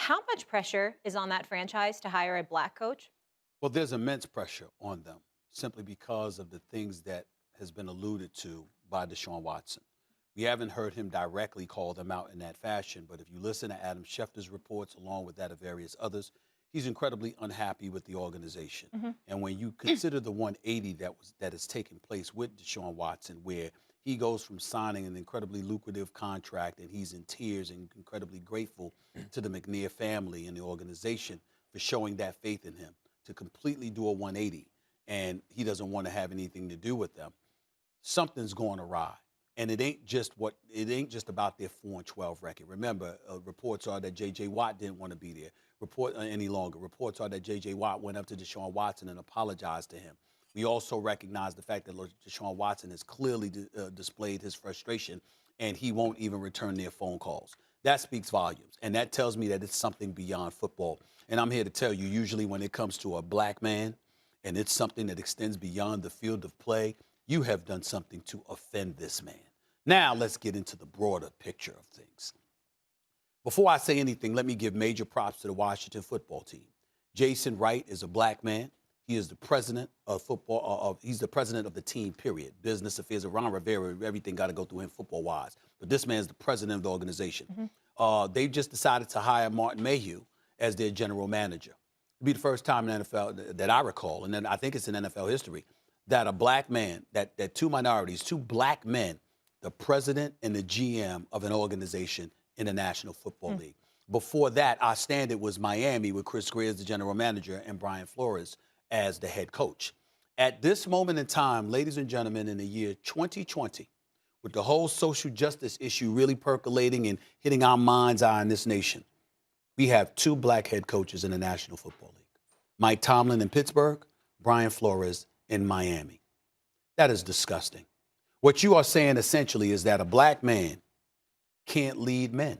How much pressure is on that franchise to hire a black coach? Well, there's immense pressure on them simply because of the things that has been alluded to by Deshaun Watson. We haven't heard him directly call them out in that fashion, but if you listen to Adam Schefter's reports along with that of various others, he's incredibly unhappy with the organization. Hmm. And when you consider the 180 that has taken place with Deshaun Watson, where he goes from signing an incredibly lucrative contract and he's in tears and incredibly grateful to the McNair family and the organization for showing that faith in him, to completely do a 180 and he doesn't want to have anything to do with them, something's going awry. And it ain't just about their 4-12 record. Remember, reports are that J.J. Watt didn't want to be there any longer. Reports are that J.J. Watt went up to Deshaun Watson and apologized to him. We also recognize the fact that Deshaun Watson has clearly displayed his frustration, and he won't even return their phone calls. That speaks volumes, and that tells me that it's something beyond football. And I'm here to tell you, usually when it comes to a black man, and it's something that extends beyond the field of play, you have done something to offend this man. Now let's get into the broader picture of things. Before I say anything, let me give major props to the Washington football team. Jason Wright is a black man. He is the president of football. He's the president of the team, period. Business affairs. Ron Rivera, everything got to go through him football-wise. But this man's the president of the organization. They've just decided to hire Martin Mayhew as their general manager. It'll be the first time in NFL that I recall, and then I think it's in NFL history, that a black man, that two minorities, two black men, the president and the GM of an organization in the National Football League. Before that, our standard was Miami with Chris Greer as the general manager and Brian Flores as the head coach. At this moment in time, ladies and gentlemen, in the year 2020, with the whole social justice issue really percolating and hitting our mind's eye in this nation, we have two black head coaches in the National Football League. Mike Tomlin in Pittsburgh, Brian Flores in Miami. That is disgusting. What you are saying essentially is that a black man can't lead men.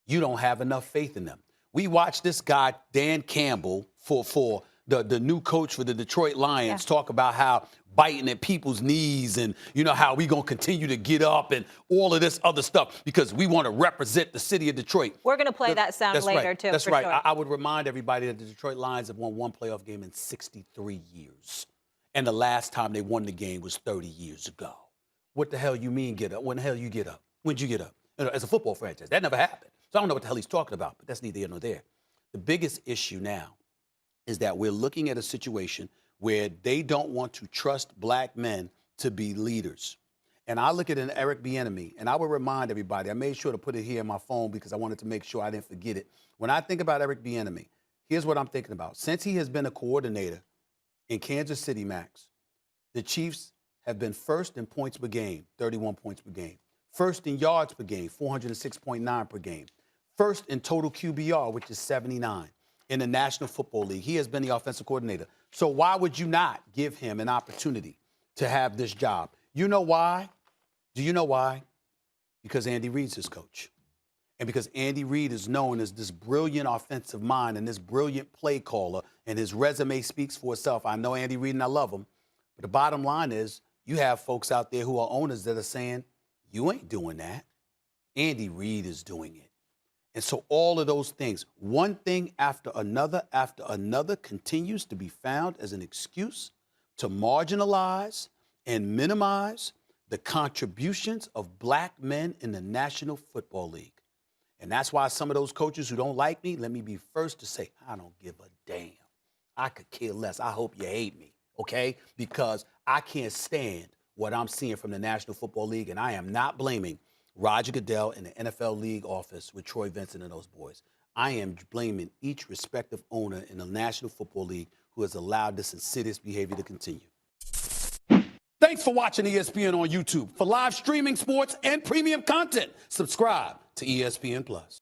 You don't have enough faith in them. We watched this guy, Dan Campbell, for the new coach for the Detroit Lions, talk about how biting at people's knees and, you know, how we going to continue to get up and all of this other stuff because we want to represent the city of Detroit. We're going to play that sound later, too. That's right. Sure. I would remind everybody that the Detroit Lions have won one playoff game in 63 years. And the last time they won the game was 30 years ago. What the hell you mean get up? When the hell you get up? When'd you get up? You know, as a football franchise, that never happened. So I don't know what the hell he's talking about, but that's neither here nor there. The biggest issue now is that we're looking at a situation where they don't want to trust black men to be leaders. And I look at an Eric Bieniemy, and I would remind everybody, I made sure to put it here in my phone because I wanted to make sure I didn't forget it. When I think about Eric Bieniemy, here's what I'm thinking about. Since he has been a coordinator in Kansas City, Max, the Chiefs have been first in points per game, 31 points per game. First in yards per game, 406.9 per game. First in total QBR, which is 79 in the National Football League. He has been the offensive coordinator. So why would you not give him an opportunity to have this job? You know why? Do you know why? Because Andy Reid's his coach. And because Andy Reid is known as this brilliant offensive mind and this brilliant play caller, and his resume speaks for itself. I know Andy Reid and I love him. But the bottom line is you have folks out there who are owners that are saying, you ain't doing that. Andy Reid is doing it. And so all of those things, one thing after another continues to be found as an excuse to marginalize and minimize the contributions of black men in the National Football League. And that's why some of those coaches who don't like me, let me be first to say, I don't give a damn. I could care less. I hope you hate me, okay? Because I can't stand what I'm seeing from the National Football League, and I am not blaming Roger Goodell in the NFL League office with Troy Vincent and those boys. I am blaming each respective owner in the National Football League who has allowed this insidious behavior to continue. Thanks for watching ESPN on YouTube. For live streaming sports and premium content, subscribe to ESPN+.